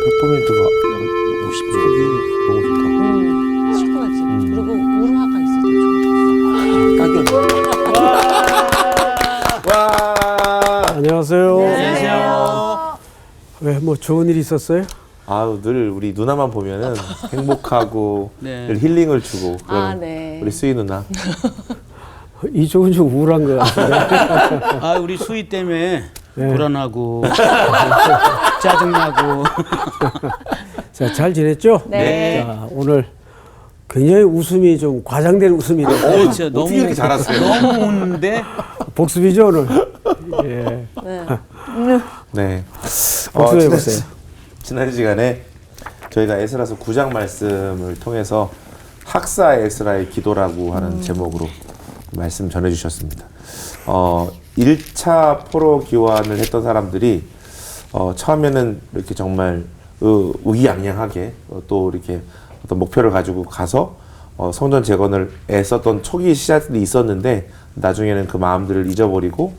페퍼민트가 50초. 너무 좋다. 시원하지. 그리고 우루화가 있어서 와. 안녕하세요. 안녕하세요. 왜 뭐 좋은 일 있었어요? 아우 늘 우리 누나만 보면은 행복하고 네. 늘 힐링을 주고 그런 아, 네. 우리 수희 누나. 이쪽은 좀 우울한 것 같은데. 아, 우리 수희 때문에 네. 불안하고 짜증나고. 자, 잘 지냈죠? 네. 자, 오늘 굉장히 웃음이 좀 과장된 웃음이네요. 진짜 너무 어떻게 이렇게 잘하세요? 너무 우는데 복습이죠 오늘. 예. 네. 복습해 보세요. 지난 시간에 저희가 에스라서 9장 말씀을 통해서 학사 에스라의 기도라고 하는 제목으로 말씀 전해주셨습니다. 1차 포로 기환을 했던 사람들이 처음에는 이렇게 정말 의기양양하게 또 이렇게 어떤 목표를 가지고 가서 성전 재건을 애썼던 초기 시작들이 있었는데 나중에는 그 마음들을 잊어버리고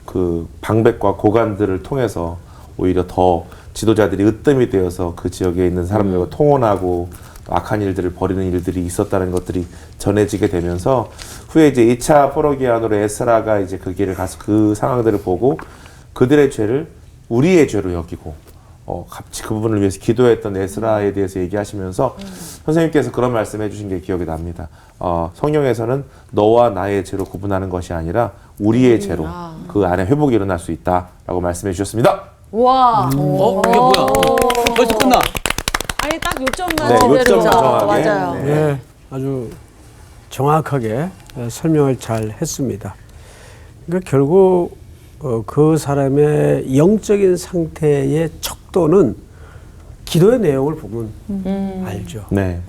그 방백과 고관들을 통해서 오히려 더 지도자들이 으뜸이 되어서 그 지역에 있는 사람들과 통혼하고 또 악한 일들을 벌이는 일들이 있었다는 것들이 전해지게 되면서 후에 이제 2차 포로기환으로 에스라가 이제 그 길을 가서 그 상황들을 보고 그들의 죄를 우리의 죄로 여기고 같이 그 부분을 위해서 기도했던 에스라에 대해서 얘기하시면서 선생님께서 그런 말씀 해주신 게 기억이 납니다. 성경에서는 너와 나의 죄로 구분하는 것이 아니라 우리의 죄로 그 안에 회복이 일어날 수 있다라고 말씀해 주셨습니다. 와. 이게 뭐야? 벌써 끝나? 아니 딱 요점만 네, 제대로. 요점 정확하게. 맞아요. 네. 예, 아주 정확하게 설명을 잘 했습니다. 그러니까 결국 그 사람의 영적인 상태의 척도는 기도의 내용을 보면 알죠. 네.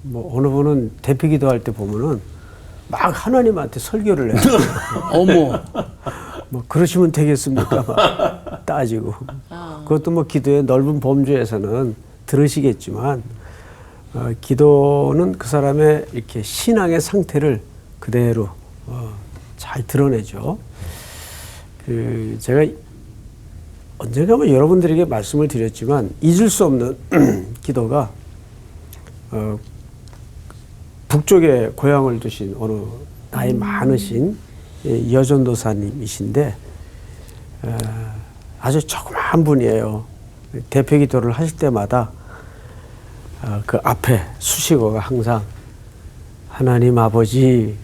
뭐 어느 분은 대피 기도할 때 보면은 막 하나님한테 설교를 해요. 어머. 뭐 그러시면 되겠습니까? 막 따지고. 그것도 뭐 기도의 넓은 범주에서는 들으시겠지만 기도는 그 사람의 이렇게 신앙의 상태를 그대로 잘 드러내죠. 제가 언젠가 뭐 여러분들에게 말씀을 드렸지만 잊을 수 없는 기도가 북쪽에 고향을 두신 어느 나이 많으신 여전도사님이신데 아주 조그마한 분이에요. 대표 기도를 하실 때마다 그 앞에 수식어가 항상 하나님 아버지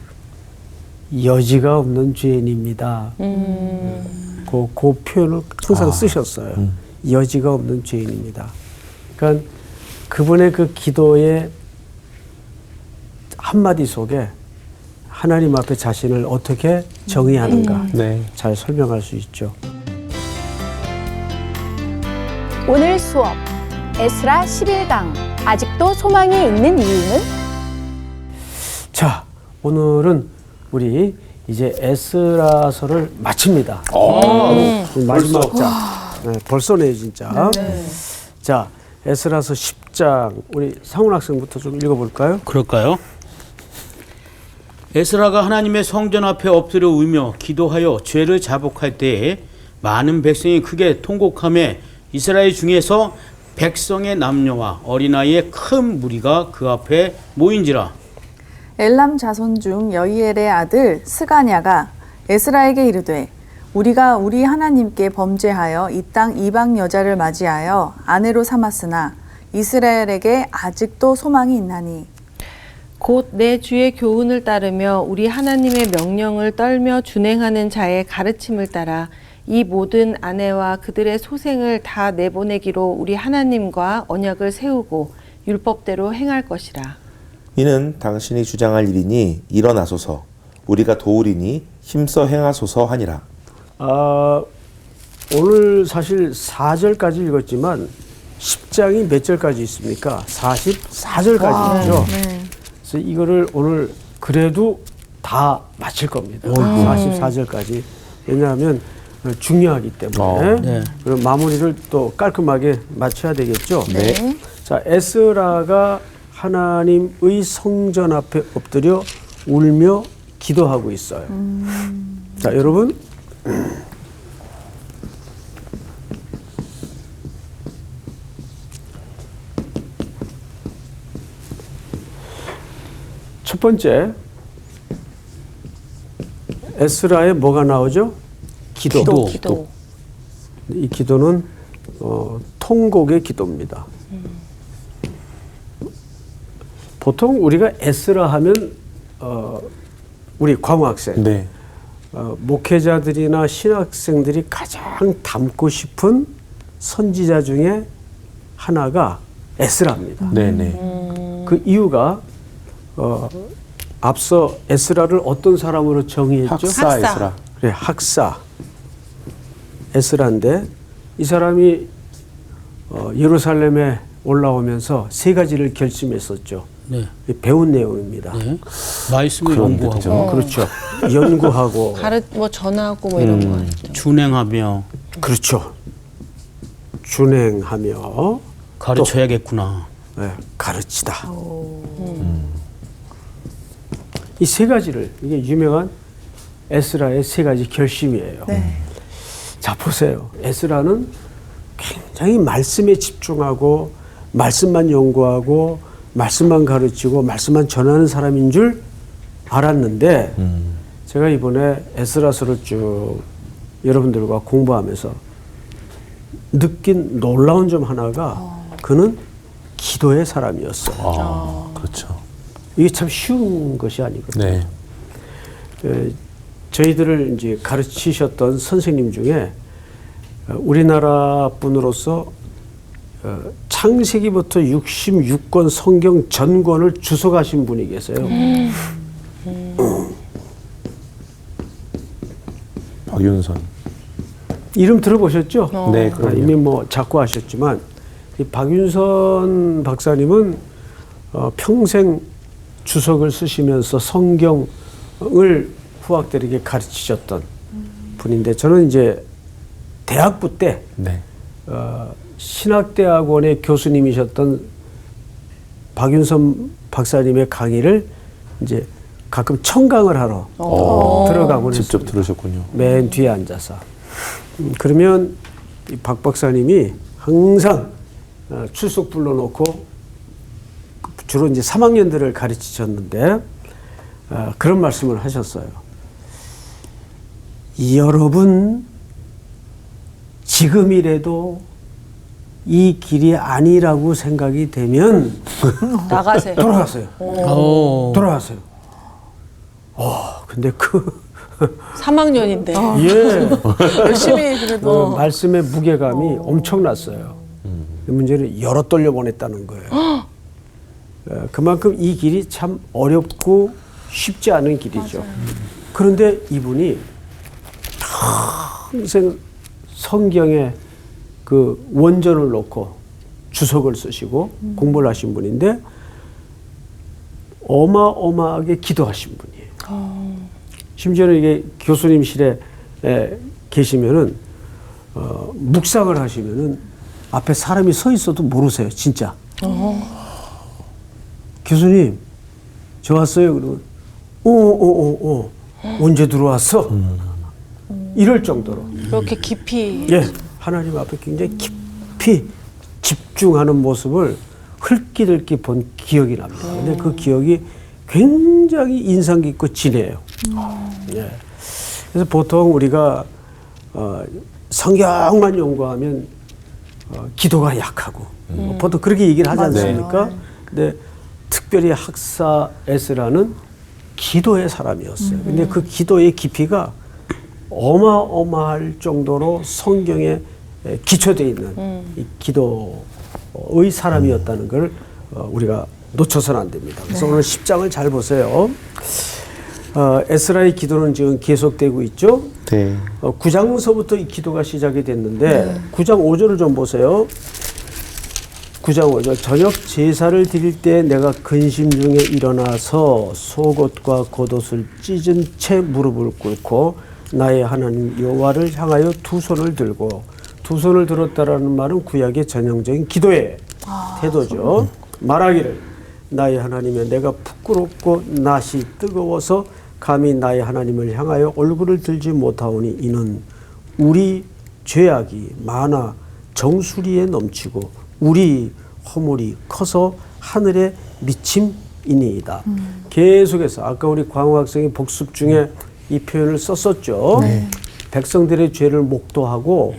여지가 없는 죄인입니다. 그 표현을 항상 쓰셨어요. 여지가 없는 죄인입니다. 그러니까 그분의 그 기도의 한마디 속에 하나님 앞에 자신을 어떻게 정의하는가 네. 잘 설명할 수 있죠. 오늘 수업 에스라 11강 아직도 소망이 있는 이유는? 자, 오늘은 우리 이제 에스라서를 마칩니다. 마지막 장. 네, 벌써네 진짜. 자, 에스라서 10장 우리 상훈 학생부터 좀 읽어볼까요? 그럴까요? 에스라가 하나님의 성전 앞에 엎드려 울며 기도하여 죄를 자복할 때에 많은 백성이 크게 통곡하며 이스라엘 중에서 백성의 남녀와 어린아이의 큰 무리가 그 앞에 모인지라. 엘람 자손 중 여이엘의 아들 스가냐가 에스라에게 이르되 우리가 우리 하나님께 범죄하여 이 땅 이방 여자를 맞이하여 아내로 삼았으나 이스라엘에게 아직도 소망이 있나니 곧 내 주의 교훈을 따르며 우리 하나님의 명령을 떨며 준행하는 자의 가르침을 따라 이 모든 아내와 그들의 소생을 다 내보내기로 우리 하나님과 언약을 세우고 율법대로 행할 것이라. 이는 당신이 주장할 일이니 일어나소서 우리가 도우리니 힘써 행하소서 하니라. 오늘 사실 4절까지 읽었지만 10장이 몇 절까지 있습니까? 44절까지 있죠. 그래서 이거를 오늘 그래도 다 마칠 겁니다. 44절까지. 왜냐하면 중요하기 때문에. 네. 그럼 마무리를 또 깔끔하게 맞춰야 되겠죠. 네. 자, 에스라가 하나님의 성전 앞에 엎드려 울며 기도하고 있어요. 자, 여러분. 첫 번째 에스라에 뭐가 나오죠? 기도. 기도. 이 기도는 통곡의 기도입니다. 보통 우리가 에스라 하면 우리 과목학생, 네. 목회자들이나 신학생들이 가장 닮고 싶은 선지자 중에 하나가 에스라입니다. 네네. 그 이유가 앞서 에스라를 어떤 사람으로 정의했죠? 학사 학사. 에스라. 그래, 학사 에스라인데 이 사람이 예루살렘에 올라오면서 세 가지를 결심했었죠. 네. 배운 내용입니다. 네. 말씀을 그런데 연구하고 그렇죠. 연구하고 뭐 전하고 뭐 이런 거 있죠. 준행하며 그렇죠. 준행하며 가르쳐야겠구나. 네, 가르치다. 이 세 가지를 이게 유명한 에스라의 세 가지 결심이에요. 네. 자 보세요. 에스라는 굉장히 말씀에 집중하고 말씀만 연구하고 말씀만 가르치고 말씀만 전하는 사람인 줄 알았는데 제가 이번에 에스라서를 쭉 여러분들과 공부하면서 느낀 놀라운 점 하나가 그는 기도의 사람이었어요. 아, 그렇죠. 이게 참 쉬운 것이 아니거든요. 네. 저희들을 이제 가르치셨던 선생님 중에 우리나라 분으로서 창세기부터 66권 성경 전권을 주석하신 분이 계세요. 박윤선. 이름 들어보셨죠? 네, 그럼요. 이미 뭐 작고 하셨지만 이 박윤선 박사님은 평생 주석을 쓰시면서 성경을 후학들에게 가르치셨던 분인데 저는 이제 대학부 때 네. 신학대학원의 교수님이셨던 박윤선 박사님의 강의를 이제 가끔 청강을 하러 들어가곤 직접 했습니다. 들으셨군요. 맨 뒤에 앉아서. 그러면 이 박 박사님이 항상 출석 불러놓고 주로 이제 3학년들을 가르치셨는데 그런 말씀을 하셨어요. 여러분 지금이라도 이 길이 아니라고 생각이 되면 나가세요. 돌아가세요. 돌아가세요. 근데 3학년인데. 예. 열심히 그래도 말씀의 무게감이 엄청났어요. 문제는 열어 돌려 보냈다는 거예요. 그만큼 이 길이 참 어렵고 쉽지 않은 길이죠. 그런데 이분이 평생 성경에 그 원전을 놓고 주석을 쓰시고 공부를 하신 분인데 어마어마하게 기도하신 분이에요. 심지어는 이게 교수님실에 계시면은 묵상을 하시면은 앞에 사람이 서 있어도 모르세요, 진짜. 교수님, 저 왔어요. 그러면 언제 들어왔어? 이럴 정도로. 그렇게 깊이. 예, 하나님 앞에 굉장히 깊이 집중하는 모습을 흘낏흘낏 본 기억이 납니다. 근데 그 기억이 굉장히 인상 깊고 진해요. 예. 그래서 보통 우리가 성경만 연구하면 기도가 약하고 보통 그렇게 얘기를 하지 않습니까? 근데 특별히 학사 에스라는 기도의 사람이었어요. 근데 그 기도의 깊이가 어마어마할 정도로 성경에 기초되어 있는 이 기도의 사람이었다는 걸 우리가 놓쳐서는 안 됩니다. 그래서 오늘 10장을 잘 보세요. 에스라의 기도는 지금 계속되고 있죠. 네. 9장서부터 이 기도가 시작이 됐는데 9장 5절을 좀 보세요. 9장 5절 저녁 제사를 드릴 때 내가 근심 중에 일어나서 속옷과 겉옷을 찢은 채 무릎을 꿇고 나의 하나님 여호와를 향하여 두 손을 들고 두 손을 들었다라는 말은 구약의 전형적인 기도의 태도죠. 말하기를 나의 하나님이여 내가 부끄럽고 낯이 뜨거워서 감히 나의 하나님을 향하여 얼굴을 들지 못하오니 이는 우리 죄악이 많아 정수리에 넘치고 우리 허물이 커서 하늘에 미침이니이다. 이니이다. 계속해서 아까 우리 광호 학생이 복습 중에 이 표현을 썼었죠. 백성들의 죄를 목도하고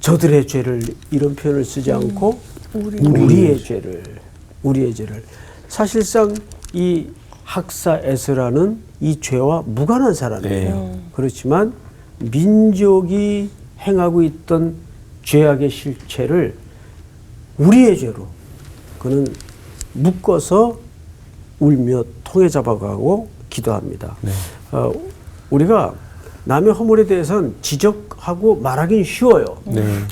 저들의 죄를 이런 표현을 쓰지 않고 우리의 죄를 사실상 이 학사 에스라는 이 죄와 무관한 사람이에요. 그렇지만 민족이 행하고 있던 죄악의 실체를 우리의 죄로 그는 묶어서 울며 통에 잡아가고 기도합니다. 우리가 남의 허물에 대해서는 지적하고 말하기는 쉬워요.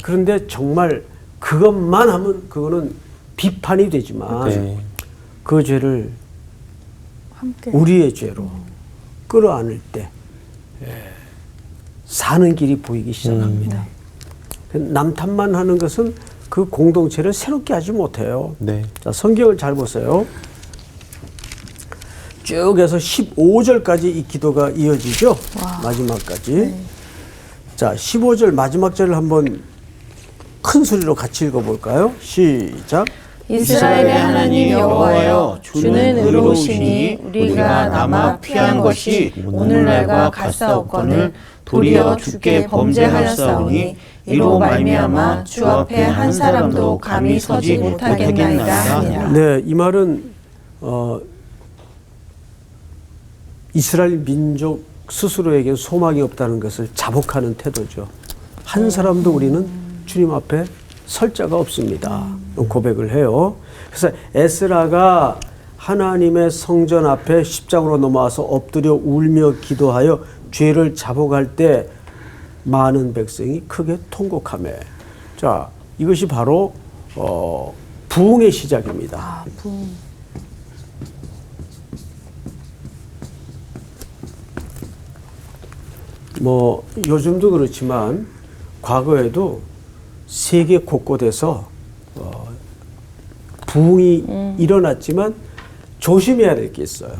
그런데 정말 그것만 하면 그거는 비판이 되지만 그 죄를 함께 우리의 죄로 끌어안을 때 사는 길이 보이기 시작합니다. 남 탓만 하는 것은 그 공동체를 새롭게 하지 못해요. 자, 성경을 잘 보세요. 쭉 해서 15절까지 이 기도가 이어지죠. 마지막까지. 자, 15절 마지막 절을 한번 큰 소리로 같이 읽어볼까요? 시작. 이스라엘의 하나님 여호와여 주는 의로우시니 우리가 남아 피한 것이 오늘날과 같사옵거늘 도리어 주께 범죄하였사오니 이로 말미암아 주 앞에 한 사람도 감히 서지 못하겠나이다 하니라. 네, 이 말은 이스라엘 민족 스스로에게 소망이 없다는 것을 자복하는 태도죠. 한 사람도 우리는 주님 앞에 설 자가 없습니다. 고백을 해요. 그래서 에스라가 하나님의 성전 앞에 십장으로 넘어와서 엎드려 울며 기도하여 죄를 자복할 때 많은 백성이 크게 통곡하며. 자, 이것이 바로 부흥의 시작입니다. 부흥. 뭐 요즘도 그렇지만 과거에도 세계 곳곳에서 부흥이 일어났지만 조심해야 될 게 있어요.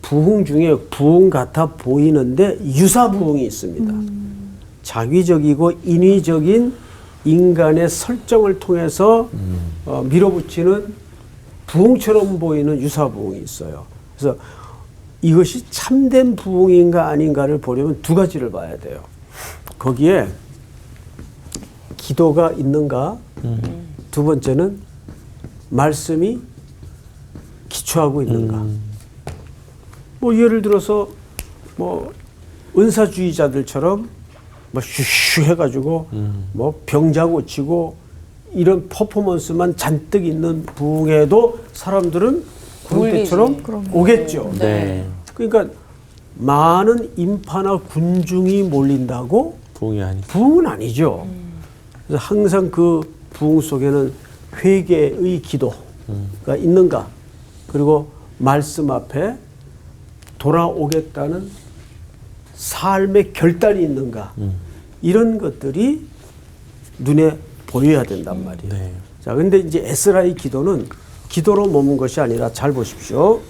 부흥 중에 부흥 같아 보이는데 유사 부흥이 있습니다. 자기적이고 인위적인 인간의 설정을 통해서 밀어붙이는 부흥처럼 보이는 유사 부흥이 있어요. 그래서 이것이 참된 부흥인가 아닌가를 보려면 두 가지를 봐야 돼요. 거기에 기도가 있는가, 두 번째는 말씀이 기초하고 있는가. 뭐 예를 들어서 뭐 은사주의자들처럼 뭐 슈슈 해가지고 뭐 병자 고치고 이런 퍼포먼스만 잔뜩 있는 부흥에도 사람들은 그런 때처럼 오겠죠. 그러니까 많은 인파나 군중이 몰린다고 부흥이 아니죠. 부흥은 아니죠. 그래서 항상 그 부흥 속에는 회개의 기도가 있는가, 그리고 말씀 앞에 돌아오겠다는 삶의 결단이 있는가, 이런 것들이 눈에 보여야 된단 말이에요. 자, 근데 이제 에스라의 기도는 기도로 머문 것이 아니라 잘 보십시오.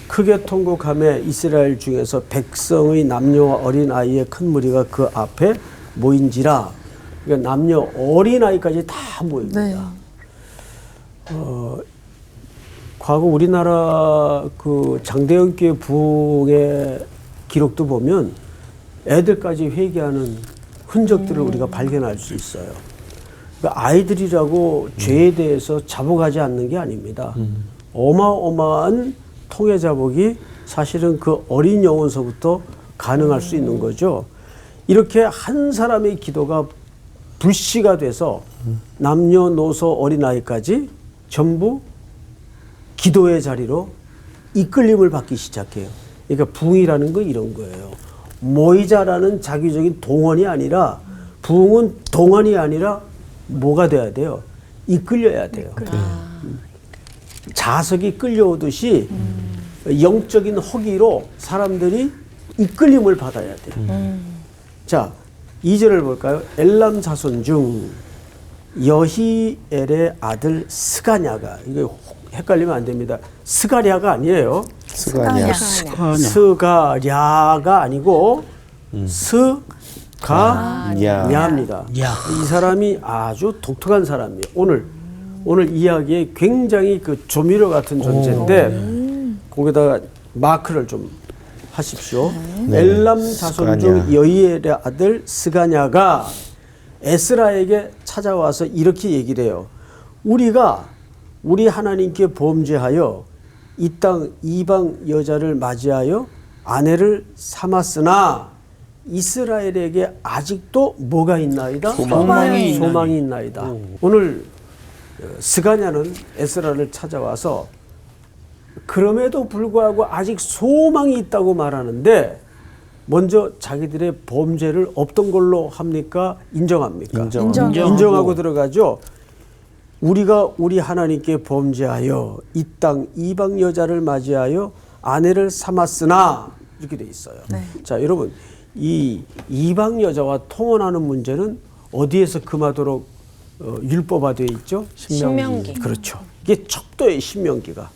크게 통곡하며 이스라엘 중에서 백성의 남녀와 어린 아이의 큰 무리가 그 앞에 모인지라. 그러니까 남녀 어린 아이까지 다 모입니다. 과거 우리나라 그 장대현 교회 부흥의 기록도 보면 애들까지 회개하는 흔적들을 우리가 발견할 수 있어요. 그러니까 아이들이라고 죄에 대해서 자복하지 않는 게 아닙니다. 어마어마한 통해 자복이 사실은 그 어린 영혼서부터 가능할 수 있는 거죠. 이렇게 한 사람의 기도가 불씨가 돼서 남녀노소 어린아이까지 전부 기도의 자리로 이끌림을 받기 시작해요. 그러니까 부흥이라는 건 이런 거예요. 모이자라는 자기적인 동원이 아니라, 부흥은 동원이 아니라 뭐가 돼야 돼요? 이끌려야 돼요. 자석이 끌려오듯이 영적인 허기로 사람들이 이끌림을 받아야 돼요. 자, 2절을 볼까요? 엘람 자손 중 여히엘의 아들 스가냐가, 이거 헷갈리면 안 됩니다. 스가랴가 아니에요. 스가랴가 아니고 스가냐입니다. 이 사람이 아주 독특한 사람이에요. 오늘 오늘 이야기에 굉장히 그 조미료 같은 존재인데 거기다가 마크를 좀 하십시오. 네. 엘람 자손 중 스가냐. 여이엘의 아들 스가냐가 에스라에게 찾아와서 이렇게 얘기를 해요. 우리가 우리 하나님께 범죄하여 이 땅 이방 여자를 맞이하여 아내를 삼았으나 이스라엘에게 아직도 뭐가 있나이다? 소망이 소망이 있나이다. 오늘 스가냐는 에스라를 찾아와서 그럼에도 불구하고 아직 소망이 있다고 말하는데 먼저 자기들의 범죄를 없던 걸로 합니까? 인정합니까? 인정하고 들어가죠. 우리가 우리 하나님께 범죄하여 이 땅 이방 여자를 맞이하여 아내를 삼았으나 이렇게 돼 있어요. 자, 여러분 이 이방 여자와 통혼하는 문제는 어디에서 금하도록 율법화되어 있죠? 신명기. 그렇죠. 이게 척도의 신명기가.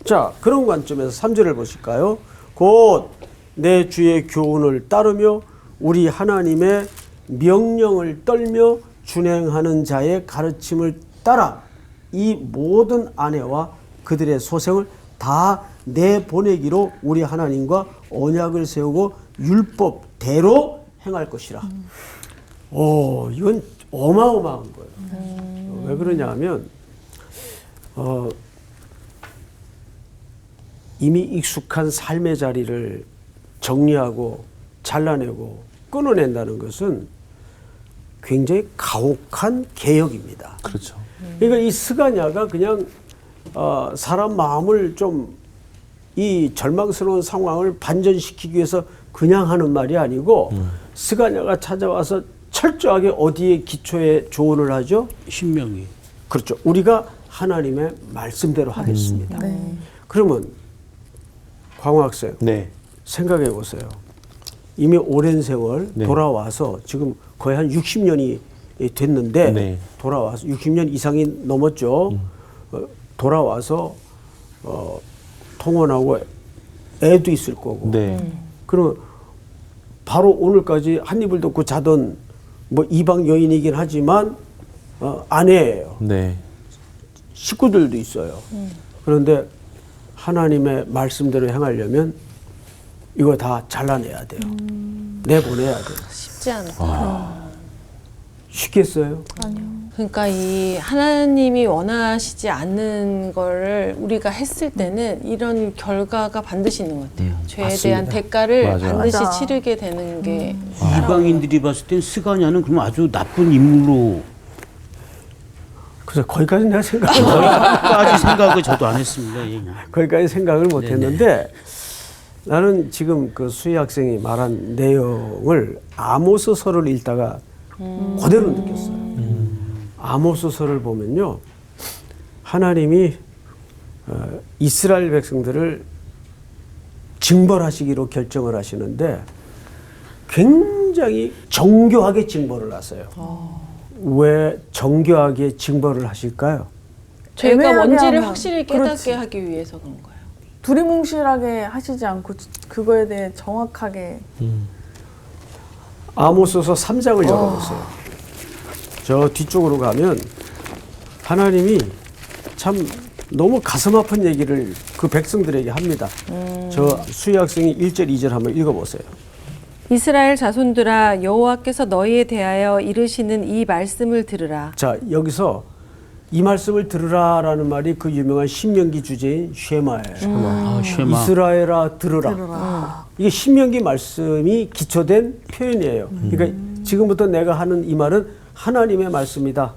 자, 그런 관점에서 3절을 보실까요? 곧 내 주의 교훈을 따르며 우리 하나님의 명령을 떨며 준행하는 자의 가르침을 따라 이 모든 아내와 그들의 소생을 다 내보내기로 우리 하나님과 언약을 세우고 율법대로 행할 것이라. 오, 이건 어마어마한 거예요. 왜 그러냐 하면 이미 익숙한 삶의 자리를 정리하고 잘라내고 끊어낸다는 것은 굉장히 가혹한 개혁입니다. 그렇죠. 그러니까 이 스가냐가 그냥 사람 마음을 좀 이 절망스러운 상황을 반전시키기 위해서 그냥 하는 말이 아니고 스가냐가 찾아와서 철저하게 어디에 기초에 조언을 하죠? 신명기. 그렇죠. 우리가 하나님의 말씀대로 하겠습니다. 그러면 광호 학생 네. 생각해 보세요. 이미 오랜 세월 네. 돌아와서 지금 거의 한 60년이 됐는데 네. 돌아와서 60년 이상이 넘었죠. 돌아와서 통혼하고 애도 있을 거고. 네. 그러면 바로 오늘까지 한 입을 덮고 자던 뭐 이방 여인이긴 하지만 아내예요. 네. 식구들도 있어요. 그런데 하나님의 말씀대로 행하려면 이거 다 잘라내야 돼요. 내보내야 돼요. 쉽지 않다. 쉽겠어요? 그러니까 이 하나님이 원하시지 않는 거를 우리가 했을 때는 이런 결과가 반드시 있는 것 같아요. 죄에 맞습니다. 대한 대가를 맞아요. 반드시 맞아. 치르게 되는 게 이방인들이 봤을 땐 스가냐는 그럼 아주 나쁜 인물로 그래서 거기까지 내가 까지 생각을 저도 안 했습니다. 예. 거기까지 생각을 못 했는데 나는 지금 그 수희 학생이 말한 내용을 아모스서를 읽다가 그대로 느꼈어요. 아모스서를 보면요. 하나님이 이스라엘 백성들을 징벌하시기로 결정을 하시는데 굉장히 정교하게 징벌을 하세요. 왜 정교하게 징벌을 하실까요? 죄가 애매하게 뭔지를 하면. 확실히 깨닫게 그렇지. 하기 위해서 그런 거예요. 두리뭉실하게 하시지 않고 그거에 대해 정확하게 아모스서 3장을 열어보세요. 저 뒤쪽으로 가면 하나님이 참 너무 가슴 아픈 얘기를 그 백성들에게 합니다. 저 수희 학생이 1절, 2절 한번 읽어보세요. 이스라엘 자손들아 여호와께서 너희에 대하여 이르시는 이 말씀을 들으라. 자, 여기서 이 말씀을 들으라라는 말이 그 유명한 신명기 주제인 쉐마예요. 아, 쉐마. 이스라엘아 들으라. 이게 신명기 말씀이 기초된 표현이에요. 그러니까 지금부터 내가 하는 이 말은 하나님의 말씀이다.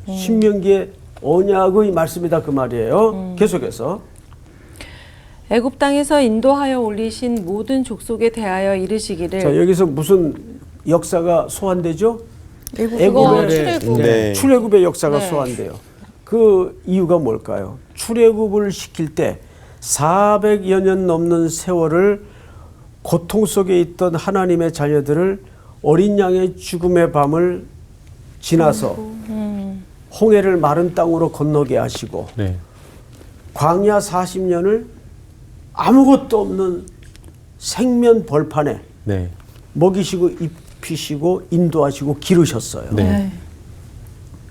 신명기의 언약의 말씀이다 그 말이에요. 계속해서 애굽 땅에서 인도하여 올리신 모든 족속에 대하여 이르시기를. 자, 여기서 무슨 역사가 소환되죠? 그거 애굽의 출애굽. 네. 출애굽의 역사가 네. 소환돼요. 그 이유가 뭘까요? 출애굽을 시킬 때 400여 년 넘는 세월을 고통 속에 있던 하나님의 자녀들을 어린 양의 죽음의 밤을 지나서 홍해를 마른 땅으로 건너게 하시고 네. 광야 40년을 아무것도 없는 생면 벌판에 네. 먹이시고 입히시고 인도하시고 기르셨어요. 네.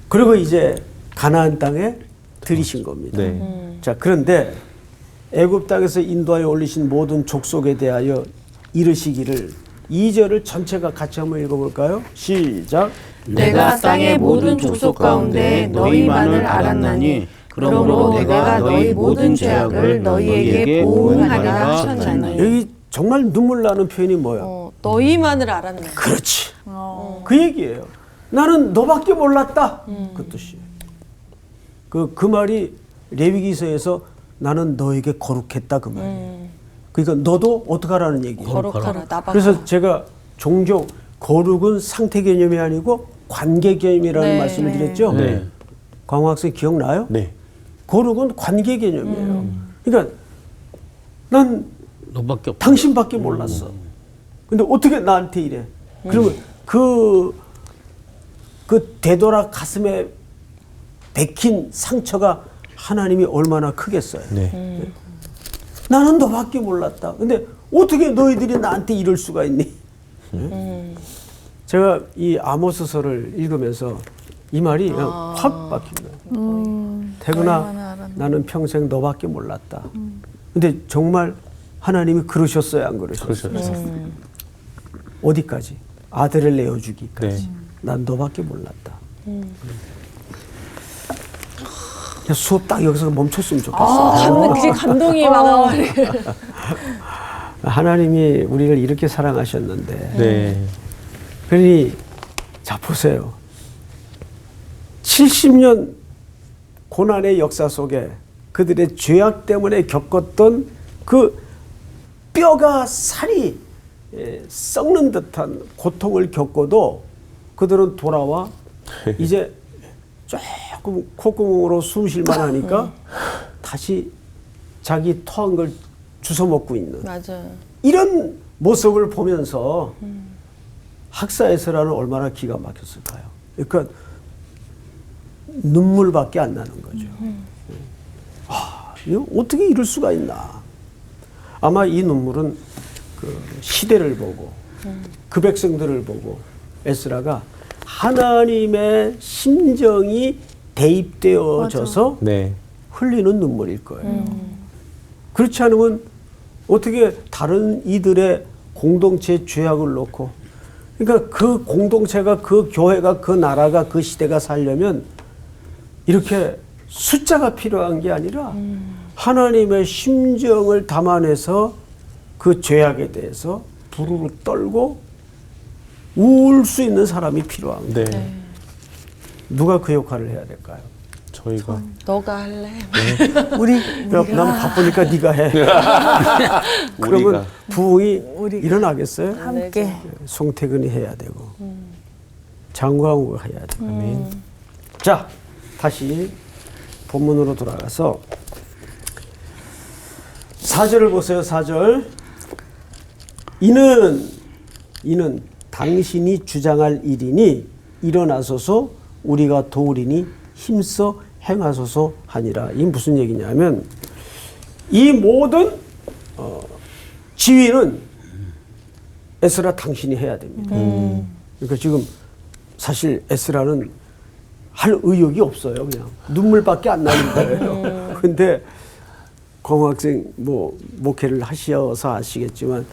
그리고 이제 가나안 땅에 들이신 겁니다. 네. 자, 그런데 애굽 땅에서 인도하여 올리신 모든 족속에 대하여 이르시기를 2절을 전체가 같이 한번 읽어볼까요? 시작. 내가 땅의 모든 족속 가운데 너희만을 알았나니 그러므로 내가 너희 모든 죄악을 너희에게 보응하리라 하셨나니. 여기 정말 눈물 나는 표현이 뭐예요? 너희만을 알았나니. 그렇지. 그 얘기예요. 나는 너밖에 몰랐다. 그 뜻이에요. 그 말이 레위기서에서 나는 너에게 거룩했다 그 말이에요. 그러니까 너도 어떻게 하라는 얘기예요. 거룩하라 나밖에. 그래서 제가 종종 거룩은 상태 개념이 아니고 관계 개념이라는 네, 말씀을 네. 드렸죠. 네. 강호 학생 기억나요? 네. 거룩은 관계 개념이에요. 그러니까 난 너밖에 없다. 당신밖에 몰랐어. 근데 어떻게 나한테 이래? 그러면 그 되돌아 가슴에 베낀 상처가 하나님이 얼마나 크겠어요. 네. 나는 너밖에 몰랐다. 근데 어떻게 너희들이 나한테 이럴 수가 있니? 제가 이 아모스서를 읽으면서 이 말이 그냥 확 박힙니다. 태근아, 나는 평생 너밖에 몰랐다. 근데 정말 하나님이 그러셨어요, 안 그러셨어요? 그러셨어요. 어디까지? 아들을 내어주기까지. 네. 난 너밖에 몰랐다. 그냥 수업 딱 여기서 멈췄으면 좋겠어. 그게 감동이 막 하나님이 우리를 이렇게 사랑하셨는데, 네. 그러니 자 보세요. 70년 고난의 역사 속에 그들의 죄악 때문에 겪었던 그 뼈가 살이 썩는 듯한 고통을 겪고도 그들은 돌아와 이제 조금 콧구멍으로 숨 쉴만 하니까 다시 자기 토한 걸 주워 먹고 있는 맞아. 이런 모습을 보면서 학사 에스라는 얼마나 기가 막혔을까요? 그러니까 눈물밖에 안 나는 거죠. 이거 어떻게 이럴 수가 있나? 아마 이 눈물은 그 시대를 보고 그 백성들을 보고 에스라가 하나님의 심정이 대입되어져서 네. 흘리는 눈물일 거예요. 그렇지 않으면 어떻게 다른 이들의 공동체 죄악을 놓고, 그러니까 그 공동체가, 그 교회가, 그 나라가, 그 시대가 살려면 이렇게 숫자가 필요한 게 아니라 하나님의 심정을 담아내서 그 죄악에 대해서 부르르 떨고 울 수 있는 사람이 필요한 거예요. 네. 누가 그 역할을 해야 될까요? 저희가 너가 할래? 난 바쁘니까 네가 해. 그러면 우리가. 부흥이 일어나겠어요? 함께. 송태근이 해야 되고 장광우가 해야 되고. 자, 다시 본문으로 돌아가서 4절을 보세요. 4절. 이는 당신이 주장할 일이니 일어나소서 우리가 도우리니 힘써 행하소서 하니라. 이 무슨 얘기냐면 이 모든 지휘는 에스라 당신이 해야 됩니다. 그러니까 지금 사실 에스라는 할 의욕이 없어요. 그냥 눈물밖에 안 나는 거예요. 근데 공학생 뭐 목회를 하셔서 아시겠지만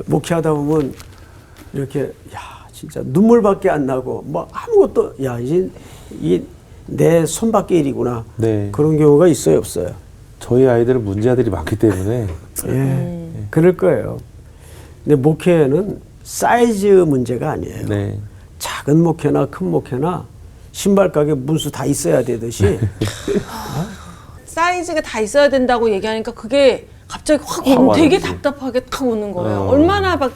목회하다 보면 이렇게 야 진짜 눈물밖에 안 나고 뭐 아무것도 야 이제 이 내 손밖에 일이구나. 네. 그런 경우가 있어요, 없어요? 저희 아이들은 문제아들이 많기 때문에 예, 그럴 거예요. 근데 목회는 사이즈 문제가 아니에요. 네. 작은 목회나 큰 목회나 신발 가게 문수 다 있어야 되듯이 사이즈가 다 있어야 된다고 얘기하니까 그게 갑자기 확 되게 와닿지. 답답하게 탁 오는 거예요. 얼마나 막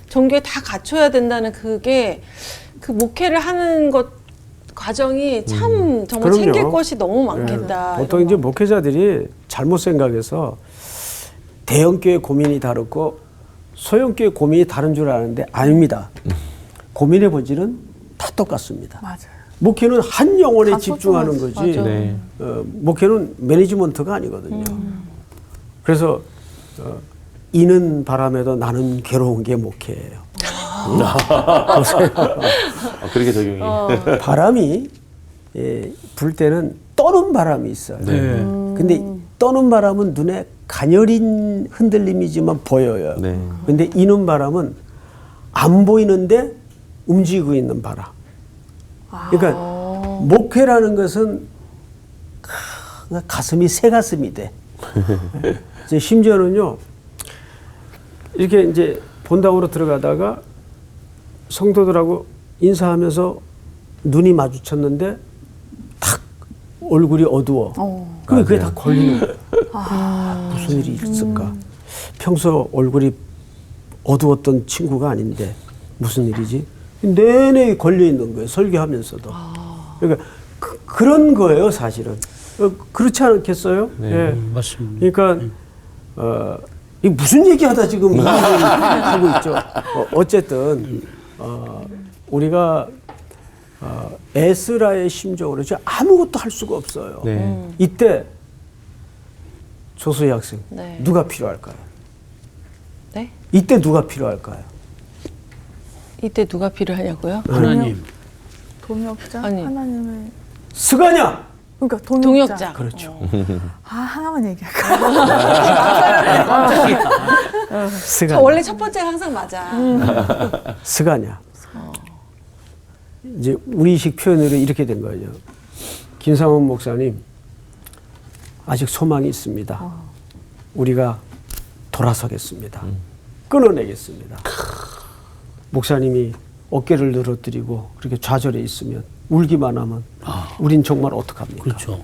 전교에 다 갖춰야 된다는 그게 그 목회를 하는 것 과정이 참 정말 그럼요. 챙길 것이 너무 많겠다. 보통 이런 이제 거. 목회자들이 잘못 생각해서 대형교회 고민이 다르고 소형교회 고민이 다른 줄 아는데 아닙니다. 고민의 본질은 다 똑같습니다. 맞아요. 목회는 한 영혼에 다 집중하는 소중하지. 거지. 맞아. 네. 목회는 매니지먼트가 아니거든요. 그래서 이는 바람에도 나는 괴로운 게 목회예요. 그렇게 적용이. 바람이 불 때는 떠는 바람이 있어요. 네. 근데 떠는 바람은 눈에 가녀린 흔들림이지만 보여요. 네. 근데 이는 바람은 안 보이는데 움직이고 있는 바람. 그러니까 목회라는 것은 가슴이 새 가슴이 돼. 이제 심지어는요, 이렇게 이제 본당으로 들어가다가 성도들하고 인사하면서 눈이 마주쳤는데 탁 얼굴이 어두워. 그럼 그게 다 걸리는 거예요. 무슨 일이 있을까? 평소 얼굴이 어두웠던 친구가 아닌데 무슨 일이지? 내내 걸려 있는 거예요. 설교하면서도. 그러니까 그런 거예요, 사실은. 그렇지 않겠어요? 네. 예. 맞습니다. 그러니까 이 무슨 얘기하다 지금 이 얘기를 하고 있죠. 어쨌든 우리가 에스라의 심정으로 지금 아무것도 할 수가 없어요. 네. 이때 조수희 학생 네. 누가 필요할까요? 네? 이때 누가 필요할까요? 이때 누가 필요하냐고요? 하나님. 동역자 아니. 하나님의 스가냐. 그러니까 동역자. 그렇죠. 하나만 얘기할까? 스가냐. 원래 첫 번째가 항상 맞아. 스가냐. 이제 우리식 표현으로 이렇게 된 거죠. 김상원 목사님, 아직 소망이 있습니다. 우리가 돌아서겠습니다. 끊어내겠습니다. 목사님이 어깨를 늘어뜨리고 그렇게 좌절해 있으면 울기만 하면 우린 정말 어떡합니까? 그렇죠.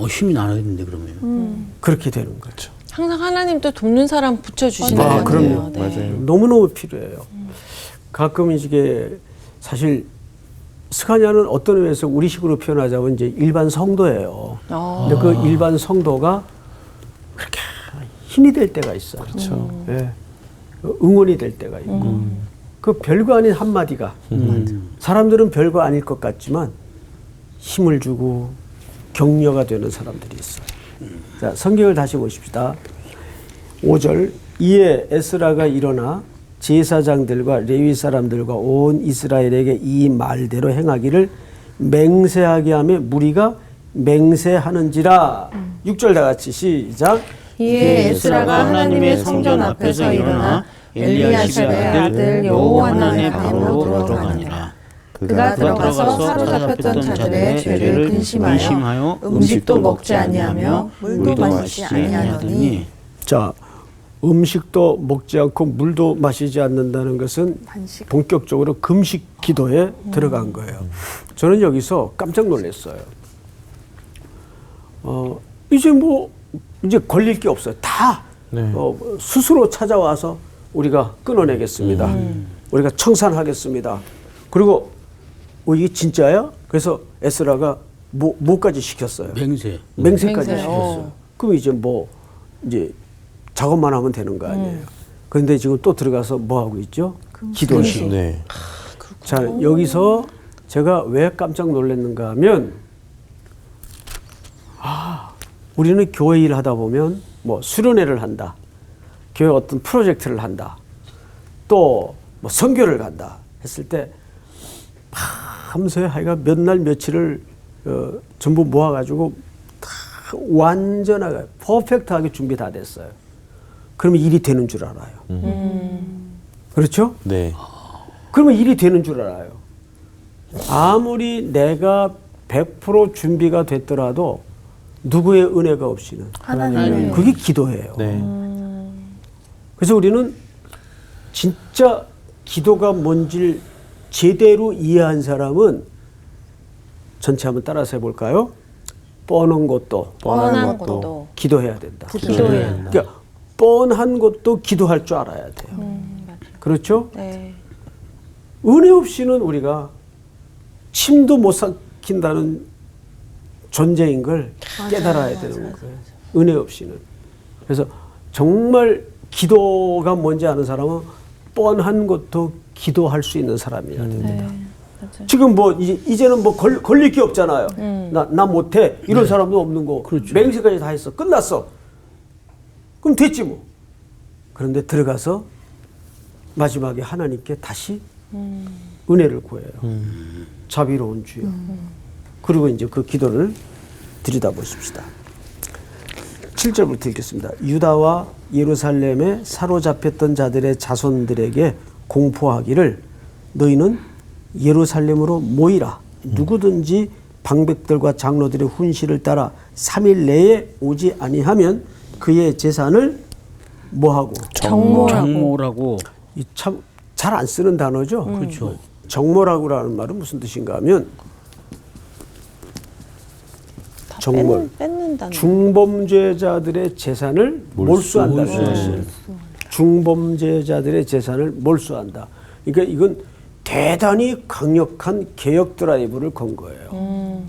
힘이 나는데 그러면. 그렇게 되는 거죠. 항상 하나님도 돕는 사람 붙여주시는 것 같아요. 그럼요. 네. 맞아요. 너무너무 필요해요. 가끔 이게 사실 스가냐는 어떤 의미에서 우리식으로 표현하자면 이제 일반 성도예요. 근데 그 일반 성도가 그렇게 힘이 될 때가 있어요. 그렇죠. 예. 응원이 될 때가 있고. 그 별거 아닌 한마디가 사람들은 별거 아닐 것 같지만 힘을 주고 격려가 되는 사람들이 있어요. 자, 성경을 다시 보십시다. 5절 이에 에스라가 일어나 제사장들과 레위 사람들과 온 이스라엘에게 이 말대로 행하기를 맹세하게 하며 무리가 맹세하는지라. 6절 다 같이 시작. 이에 에스라가 하나님의 성전 앞에서 일어나 엘리야십의 아들 여호하난의 방으로 들어가니라. 그가 들어가서 사로잡혔던 자들의 죄를 근심하여 음식도 먹지 아니하며 물도 마시지 아니하더니. 자, 음식도 먹지 않고 물도 마시지 않는다는 것은 단식. 본격적으로 금식 기도에 들어간 거예요. 저는 여기서 깜짝 놀랐어요. 이제 걸릴 게 없어요. 다 네. 스스로 찾아와서 우리가 끊어내겠습니다. 우리가 청산하겠습니다. 그리고 이게 진짜야? 그래서 에스라가 뭐까지 시켰어요? 맹세. 맹세까지 맹세. 시켰어요. 그럼 이제 작업만 하면 되는 거 아니에요. 그런데 지금 또 들어가서 뭐 하고 있죠? 기도시. 네. 자, 여기서 제가 왜 깜짝 놀랐는가 하면 우리는 교회 일을 하다 보면 뭐 수련회를 한다. 교회 어떤 프로젝트를 한다. 또 뭐 선교를 간다 했을 때 밤새 하여가 몇 날 며칠을 전부 모아가지고 다 완전하게 퍼펙트하게 준비 다 됐어요. 그러면 일이 되는 줄 알아요. 그렇죠? 네. 그러면 일이 되는 줄 알아요. 아무리 내가 100% 준비가 됐더라도 누구의 은혜가 없이는 하나님의 그게 기도예요. 네. 그래서 우리는 진짜 기도가 뭔지를 제대로 이해한 사람은 전체 한번 따라서 해볼까요? 뻔한 것도 뻔한 것도 기도해야 된다. 기도해야 한다. 그러니까 뻔한 것도 기도할 줄 알아야 돼요. 그렇죠? 네. 은혜 없이는 우리가 침도 못 삼킨다는 존재인 걸 깨달아야 되는 거예요. 은혜 없이는. 그래서 정말 기도가 뭔지 아는 사람은 뻔한 것도 기도할 수 있는 사람이어야 됩니다. 지금 뭐 이제는 뭐 걸릴 게 없잖아요. 나 못해 이런 사람도 없는 거. 그렇죠. 맹세까지 다 했어. 끝났어. 그럼 됐지 뭐. 그런데 들어가서 마지막에 하나님께 다시 은혜를 구해요. 자비로운 주여. 그리고 이제 그 기도를 들여다보십시다. 7절부터 읽겠습니다. 유다와 예루살렘에 사로잡혔던 자들의 자손들에게 공포하기를 너희는 예루살렘으로 모이라. 누구든지 방백들과 장로들의 훈시를 따라 3일 내에 오지 아니하면 그의 재산을 뭐하고? 정모라고. 참 잘 안 쓰는 단어죠. 그렇죠. 정모라고라는 말은 무슨 뜻인가 하면 정몰, 뺏는다는 중범죄자들의 재산을 몰수한다는 뜻이에요. 중범죄자들의 재산을 몰수한다. 그러니까 이건 대단히 강력한 개혁 드라이브를 건 거예요.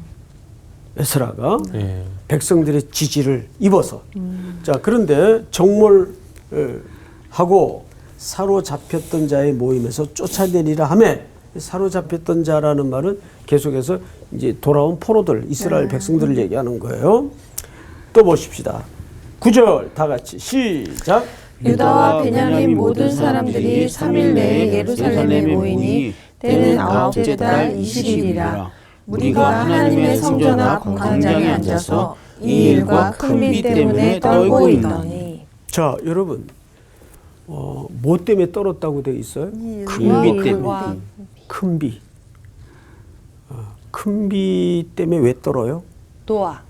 에스라가 백성들의 지지를 입어서. 자, 그런데 정몰하고 사로잡혔던 자의 모임에서 쫓아내리라 하며, 사로잡혔던 자라는 말은 계속해서 이제 돌아온 포로들, 이스라엘 백성들을 얘기하는 거예요. 또 보십시다. 9절 다 같이 시작. 유다와 베냐민 모든 사람들이 3일 내에 예루살렘에 모이니 때는 9째 달 20일이라. 우리가 하나님의 성전 앞 광장에 앉아서 이 일과 큰 비 때문에 떨고 있더니. 자, 여러분, 뭐 때문에 떨었다고 되어 있어요? 큰 비 때문에. 큰 비. 큰 비 때문에 왜 떨어요? 노아.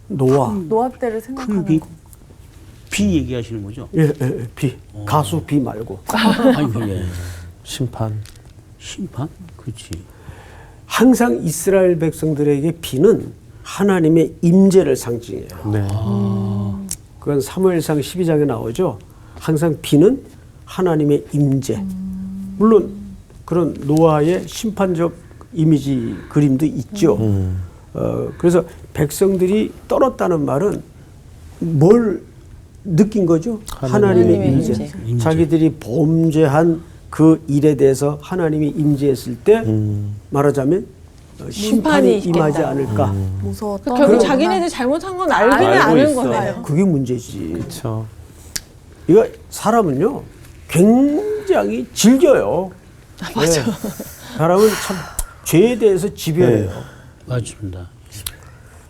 노아. 노압 때를 생각하는 큰 비. 거. 비 얘기하시는 거죠? 예, 비. 가수 비 말고. 아니, 예. 심판. 심판? 그렇지. 항상 이스라엘 백성들에게 비는 하나님의 임재를 상징해요. 네. 그건 사무엘상 12장에 나오죠. 항상 비는 하나님의 임재. 물론 그런 노아의 심판적 이미지 그림도 있죠. 그래서 백성들이 떨었다는 말은 뭘 느낀 거죠? 하나님의 임재. 자기들이 범죄한 그 일에 대해서 하나님이 임재했을 때 말하자면 심판이 임하지 않을까. 무서웠던 결국 거구나. 자기네들 잘못한 건 알기는 알고 아는 있어. 거네요. 그게 문제지. 그렇죠. 이거 사람은요 굉장히 즐겨요. 맞아. 사람은 참 죄에 대해서 지배해요. 맞습니다.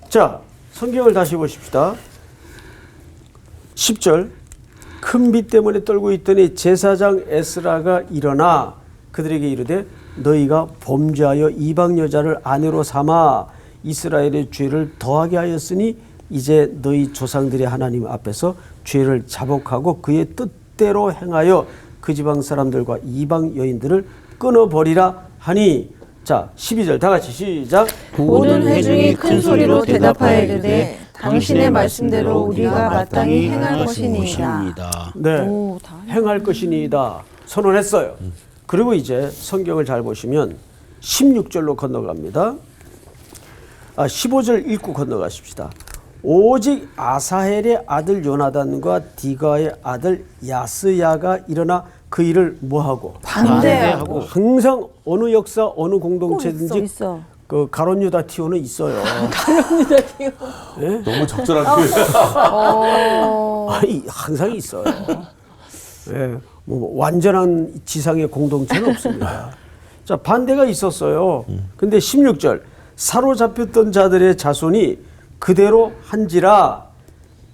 자, 성경을 다시 보십시다. 10절. 큰 비 때문에 떨고 있더니 제사장 에스라가 일어나 그들에게 이르되 너희가 범죄하여 이방 여자를 아내로 삼아 이스라엘의 죄를 더하게 하였으니 이제 너희 조상들의 하나님 앞에서 죄를 자복하고 그의 뜻대로 행하여 그 지방 사람들과 이방 여인들을 끊어버리라 하니. 자, 12절 다 같이 시작. 모든 회중이 큰 소리로 대답하여 이르되 당신의 말씀대로 우리가 마땅히 행할 것이니이다. 네, 오, 다 행할 것이니이다 선언했어요. 그리고 이제 성경을 잘 보시면 16절로 건너갑니다. 15절 읽고 건너가십시다. 오직 아사헬의 아들 요나단과 디가의 아들 야스야가 일어나 그 일을 뭐하고? 반대하고. 항상 어느 역사 어느 공동체든지 있어. 그 가론 유다 티오는 있어요. 너무 적절한 표현. 아니, 항상 있어요. 예, 뭐 완전한 지상의 공동체는 없습니다. 자, 반대가 있었어요. 근데 16절 사로잡혔던 자들의 자손이 그대로 한지라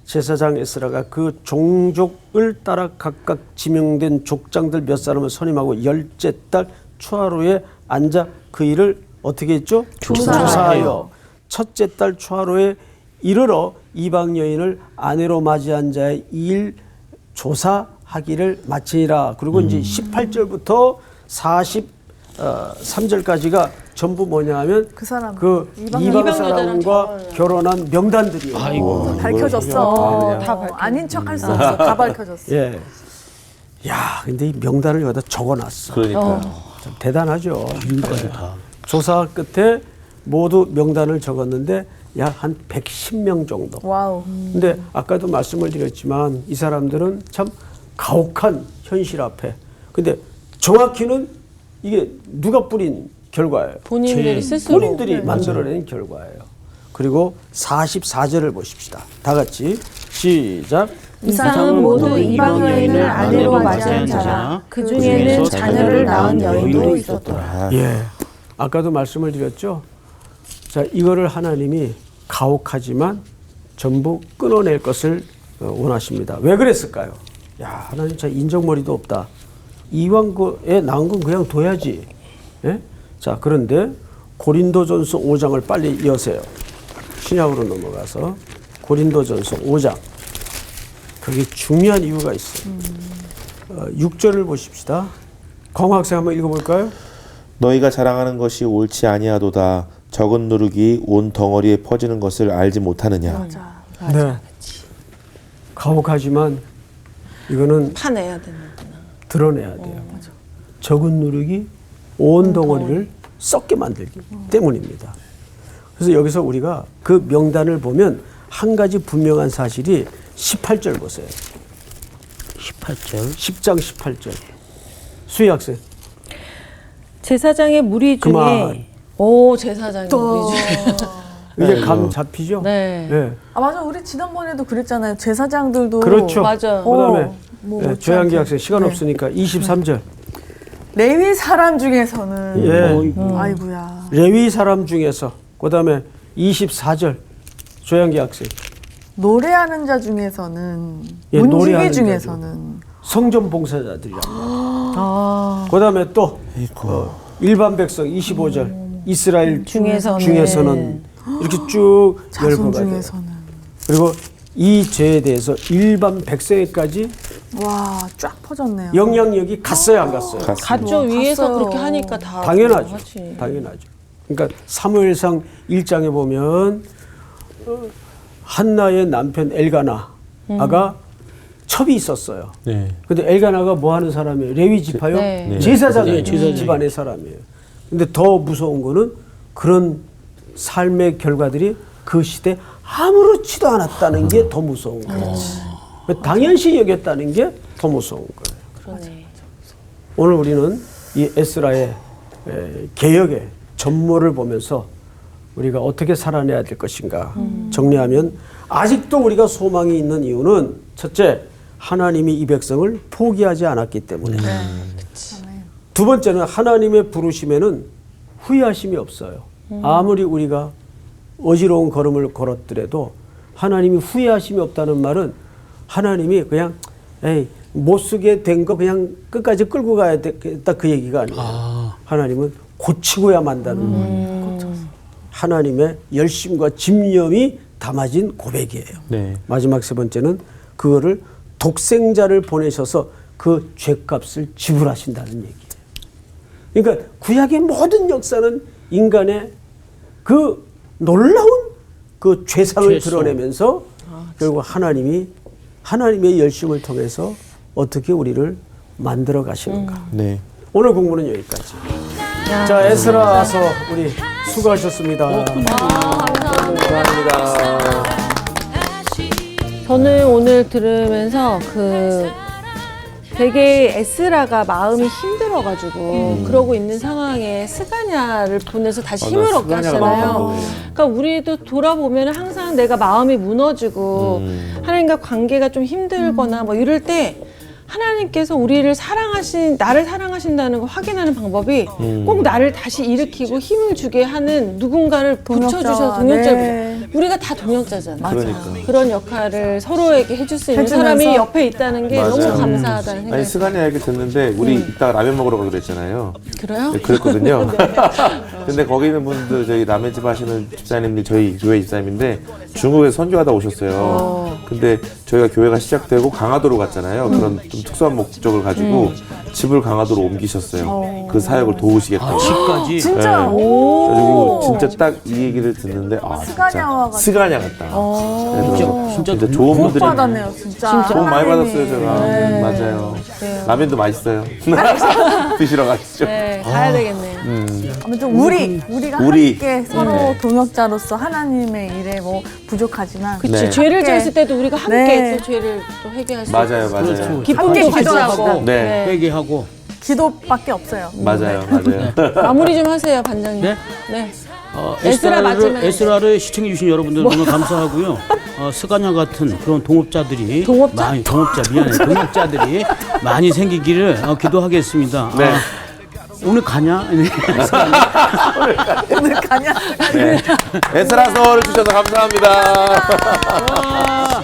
제사장 에스라가 그 종족을 따라 각각 지명된 족장들 몇 사람을 선임하고 10째 달 초하루에 앉아 그 일을 어떻게 했죠? 조사하여 첫째 달 초하루에 이르러 이방 여인을 아내로 맞이한 자의 일 조사하기를 마치니라. 그리고 이제 18절부터 43절까지가 전부 뭐냐 하면 그 사람, 이방 사람과 결혼한 명단들이에요. 아이고. 밝혀졌어. 다 아닌 척 할 수 없어. 다 밝혀졌어. 예. 야, 근데 이 명단을 여기다 적어놨어. 그러니까. 참 대단하죠. 이름까지 다. 조사 끝에 모두 명단을 적었는데 약 한 110명 정도. 와우. 근데 아까도 말씀을 드렸지만 이 사람들은 참 가혹한 현실 앞에. 근데 정확히는 이게 누가 뿌린 결과예요? 본인들이 스스로. 본인들이 만들어낸 결과예요. 그리고 44절을 보십시다. 다 같이 시작. 이상은 모두 이방 여인을 아내로 맞이한 자라. 그 중에는 자녀를 낳은 여인도 있었더라. 예. 아까도 말씀을 드렸죠. 자, 이거를 하나님이 가혹하지만 전부 끊어낼 것을 원하십니다. 왜 그랬을까요? 야, 하나님 참 인정머리도 없다. 이왕 그에 나온 건 그냥 둬야지. 예? 자, 그런데 고린도전서 5장을 빨리 여세요. 신약으로 넘어가서 고린도전서 5장. 그게 중요한 이유가 있어요. 6절을 보십시다. 강학생 한번 읽어볼까요? 너희가 자랑하는 것이 옳지 아니하도다. 적은 누룩이 온 덩어리에 퍼지는 것을 알지 못하느냐. 맞아. 네. 가혹하지만 이거는 파내야 되는구나. 드러내야 돼요. 적은 누룩이 온 덩어리를 썩게 만들기 때문입니다. 그래서 여기서 우리가 그 명단을 보면 한 가지 분명한 사실이 18절 보세요. 18절. 10장 18절. 수희 학생. 제사장의 무리 중에 그만. 오 제사장의 무리 중에 이게 감 잡히죠? 네. 네. 아 맞아. 우리 지난번에도 그랬잖아요. 제사장들도 그렇죠. 맞아. 그다음에 뭐 네, 못지 조양기 않게. 학생 시간 네. 없으니까 23절. 레위 사람 중에서는 예. 아이고야. 레위 사람 중에서 그다음에 24절. 조양기 학생. 노래하는 자 중에서는 예, 문지기 노래하는 자 중에서는 성전 봉사자들이란 아, 그다음에 또 일반 백성 25절. 이스라엘 중에서는 이렇게 쭉 자손 열거가 돼요. 중에서는 그리고 이 죄에 대해서 일반 백성에까지 와 쫙 퍼졌네요. 영향력이 갔어요, 안 갔어요? 갔죠. 위에서 갔어요. 그렇게 하니까 다 당연하죠. 하지. 당연하죠. 그러니까 사무엘상 1장에 보면 한나의 남편 엘가나가 첩이 있었어요. 네. 근데 엘가나가 뭐 하는 사람이에요? 레위 지파요? 네. 네. 제사장의 네, 제사장. 집안의 사람이에요. 근데 더 무서운 거는 그런 삶의 결과들이 그 시대 아무렇지도 않았다는 게 더 무서운 거예요. 당연시 여겼다는 게 더 무서운 거예요. 그러네. 오늘 우리는 이 에스라의 개혁의 전모를 보면서 우리가 어떻게 살아내야 될 것인가 정리하면 아직도 우리가 소망이 있는 이유는 첫째, 하나님이 이 백성을 포기하지 않았기 때문에. 두 번째는 하나님의 부르심에는 후회하심이 없어요. 아무리 우리가 어지러운 걸음을 걸었더라도 하나님이 후회하심이 없다는 말은 하나님이 그냥 에이 못 쓰게 된 거 그냥 끝까지 끌고 가야 되겠다 그 얘기가 아니에요. 하나님은 고치고야 만다는 거예요. 하나님의 열심과 집념이 담아진 고백이에요. 네. 마지막 세 번째는 그거를 독생자를 보내셔서 그 죄값을 지불하신다는 얘기예요. 그러니까 구약의 모든 역사는 인간의 그 놀라운 그 죄상을 죄성. 드러내면서 결국 하나님의 열심을 통해서 어떻게 우리를 만들어 가시는가. 네. 오늘 공부는 여기까지. 자, 에스라서 우리 수고하셨습니다. 감사합니다. 저는 오늘 들으면서 되게 에스라가 마음이 힘들어가지고 그러고 있는 상황에 스가냐를 보내서 다시 힘을 얻게 스가냐가 너무 하시잖아요. 감동이에요. 그러니까 우리도 돌아보면 항상 내가 마음이 무너지고 하나님과 관계가 좀 힘들거나 뭐 이럴 때 하나님께서 나를 사랑하신다는 걸 확인하는 방법이 꼭 나를 다시 일으키고 힘을 주게 하는 누군가를 붙여주셔서 동역자. 네. 우리가 다 동역자잖아요. 그러니까. 그런 역할을 서로에게 해줄 수 있는 해주면서. 사람이 옆에 있다는 게 너무 맞아요. 감사하다는 생각이 아니 스가냐 얘기 듣는데 우리 이따가 라면 먹으러 가기로 했잖아요. 들어요? 네, 그랬거든요. 근데 거기 있는 분들 저희 라면집 하시는 집사님들 저희 교회 집사님인데 중국에서 선교하다 오셨어요. 근데 저희가 교회가 시작되고 강화도로 갔잖아요. 그런 좀 특수한 목적을 가지고 집을 강화도로 옮기셨어요. 그 사역을 도우시겠다고. 집까지. 진짜 네. 그래가지고 진짜 딱 이 얘기를 듣는데 스가냐와 같은. 스가냐 같다. 그래서 진짜 좋은 복 분들이 받았네요, 진짜. 돈 많이 하나님이. 받았어요 제가. 맞아요. 라면도 맛있어요. 드시러 가시죠. 네, 가야 되겠네요. 아무튼 우리가 우리. 함께 서로 네. 동역자로서 하나님의 일에 뭐 부족하지만 그치, 네. 죄를 함께. 지었을 때도 우리가 함께 네. 또 죄를 또 회개할 수 맞아요, 있고. 맞아요. 그렇죠. 기쁨도 같이 기도합시다. 하고. 네. 회개하고. 기도밖에 없어요. 맞아요, 맞아요. 마무리 좀 하세요, 반장님. 네? 네. 에스라 맞으면 에스라를 시청해 주신 여러분들 너무 감사하고요. 스가냐 같은 그런 동업자들이 동업자들이 많이 생기기를 기도하겠습니다. 네. 오늘 가냐? 네. 오늘 가냐? 네. 에스라서를 주셔서 감사합니다. 와.